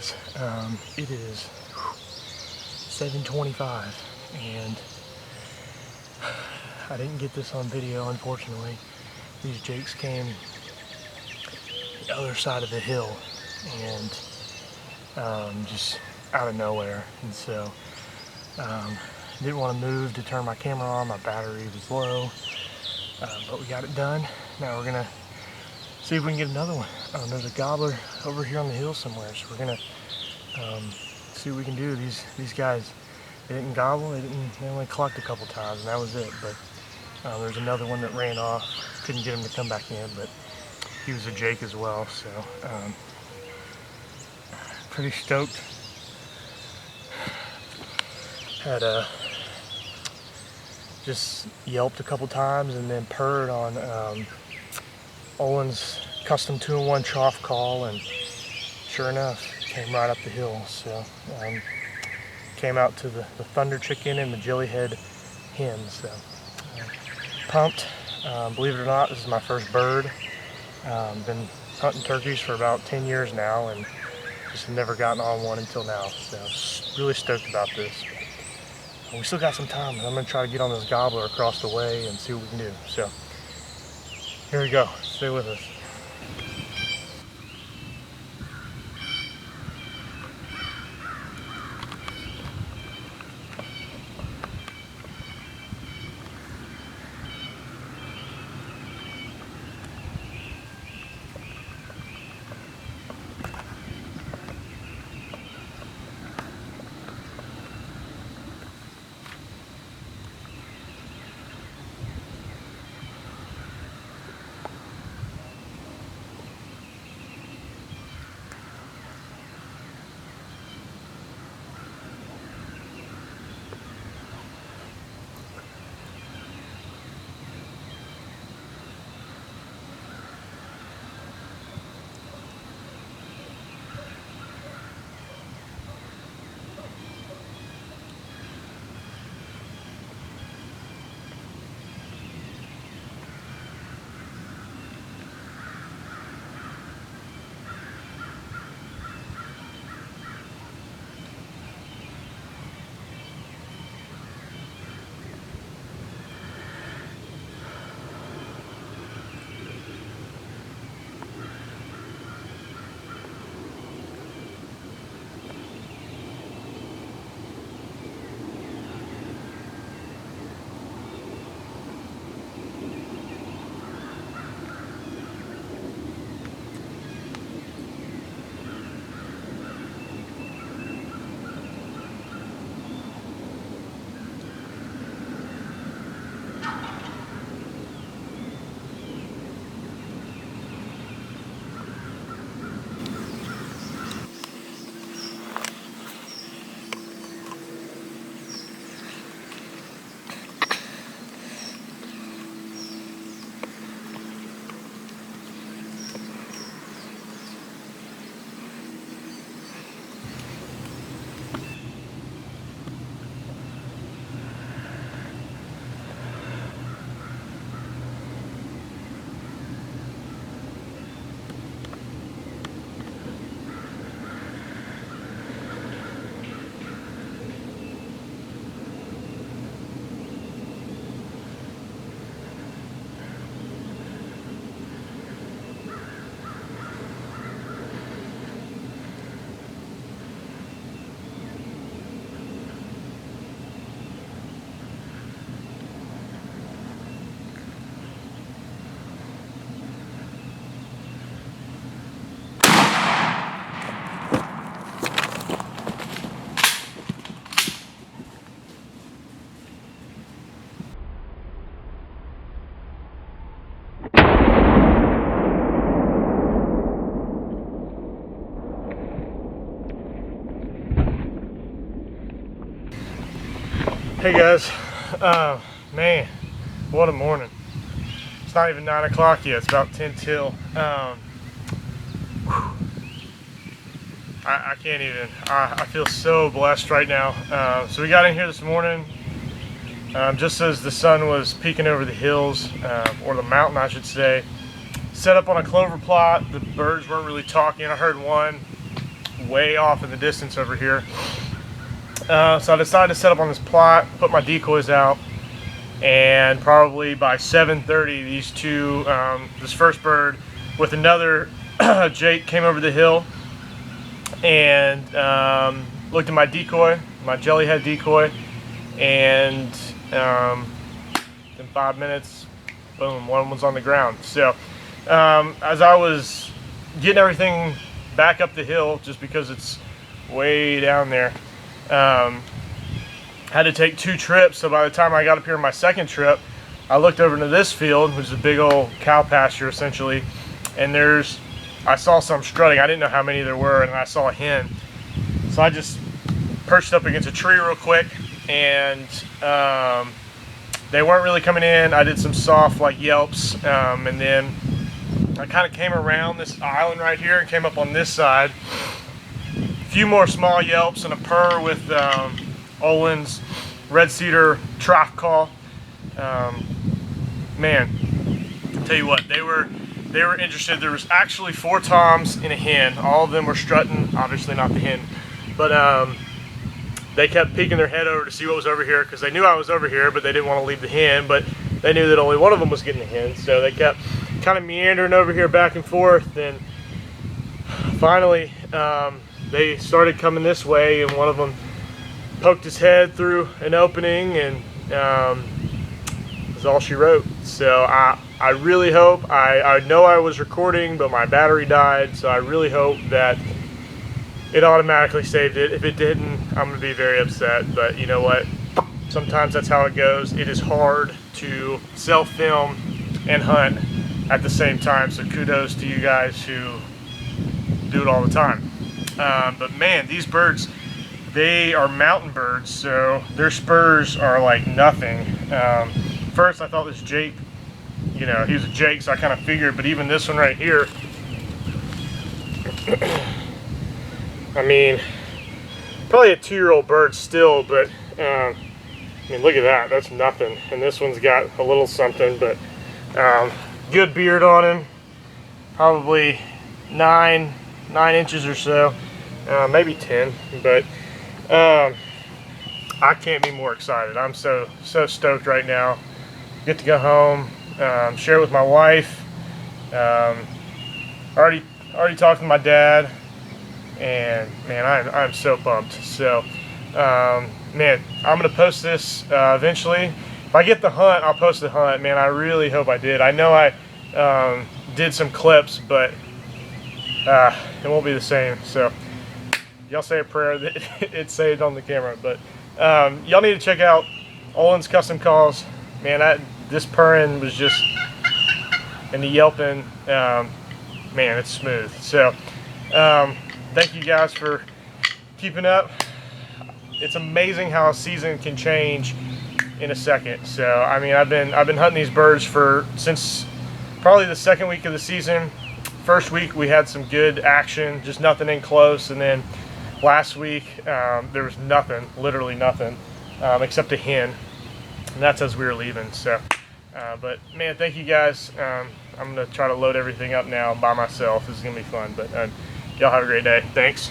guys, it is 7:25 and I didn't get this on video, unfortunately. These jakes came the other side of the hill and just out of nowhere, and so didn't want to move to turn my camera on. My battery was low, but we got it done. Now we're gonna see if we can get another one. There's a gobbler over here on the hill somewhere, so we're gonna see what we can do. These guys, they didn't gobble. They only clucked a couple times, and that was it. But there's another one that ran off. Couldn't get him to come back in, but he was a jake as well. So pretty stoked. Had just yelped a couple times and then purred on Olin's custom 2-in-1 trough call, and sure enough, came right up the hill. So came out to the thunder chicken and the jellyhead hen. So pumped. Believe it or not, this is my first bird. Been hunting turkeys for about 10 years now and just never gotten on one until now. So really stoked about this. We still got some time, and I'm going to try to get on this gobbler across the way and see what we can do. So here we go. Stay with us. Hey guys, man, what a morning. It's not even 9 o'clock yet, it's about 10 till. I can't even, I feel so blessed right now. So we got in here this morning, just as the sun was peeking over the hills, or the mountain I should say. Set up on a clover plot. The birds weren't really talking. I heard one way off in the distance over here. So I decided to set up on this plot, put my decoys out, and probably by 7:30, these two, this first bird with another Jake came over the hill and looked at my decoy, my jellyhead decoy, and in 5 minutes, boom, one was on the ground. So as I was getting everything back up the hill, just because it's way down there, had to take 2 trips. So by the time I got up here on my second trip, I looked over into this field, which is a big old cow pasture essentially, and I saw some strutting. I didn't know how many there were, and I saw a hen. So I just perched up against a tree real quick, and they weren't really coming in. I did some soft like yelps, and then I kind of came around this island right here and came up on this side. A few more small yelps and a purr with Olin's red cedar trough call. Man, I'll tell you what, they were interested. There was actually 4 toms and a hen. All of them were strutting, obviously not the hen, but they kept peeking their head over to see what was over here, because they knew I was over here, but they didn't want to leave the hen, but they knew that only one of them was getting the hen, so they kept kind of meandering over here back and forth. And finally they started coming this way, and one of them poked his head through an opening, and that's all she wrote. So I really hope, I know I was recording, but my battery died, so I really hope that it automatically saved it. If it didn't, I'm going to be very upset, but you know what? Sometimes that's how it goes. It is hard to self-film and hunt at the same time, so kudos to you guys who do it all the time. But man, these birds, they are mountain birds, so their spurs are like nothing. First I thought this Jake, you know, he was a Jake, so I kind of figured, but even this one right here, I mean, probably a 2-year-old bird still, but I mean, look at that, that's nothing. And this one's got a little something, but good beard on him, probably 9 inches or so, maybe 10, but I can't be more excited. I'm so stoked right now. Get to go home, share with my wife. Already talked to my dad, and man, I'm so pumped. So man, I'm gonna post this eventually. If I get the hunt, I'll post the hunt. Man, I really hope I did. I know I did some clips, but it won't be the same. So y'all say a prayer that it's saved on the camera. But y'all need to check out Olin's Custom Calls. Man, this purring was just, and the yelping, man, it's smooth. So thank you guys for keeping up. It's amazing how a season can change in a second. So I mean, I've been hunting these birds since probably the second week of the season. First week we had some good action, just nothing in close, and then last week there was nothing, literally nothing, except a hen, and that's as we were leaving. So but man, thank you guys. I'm gonna try to load everything up now by myself. This is gonna be fun, but y'all have a great day. Thanks.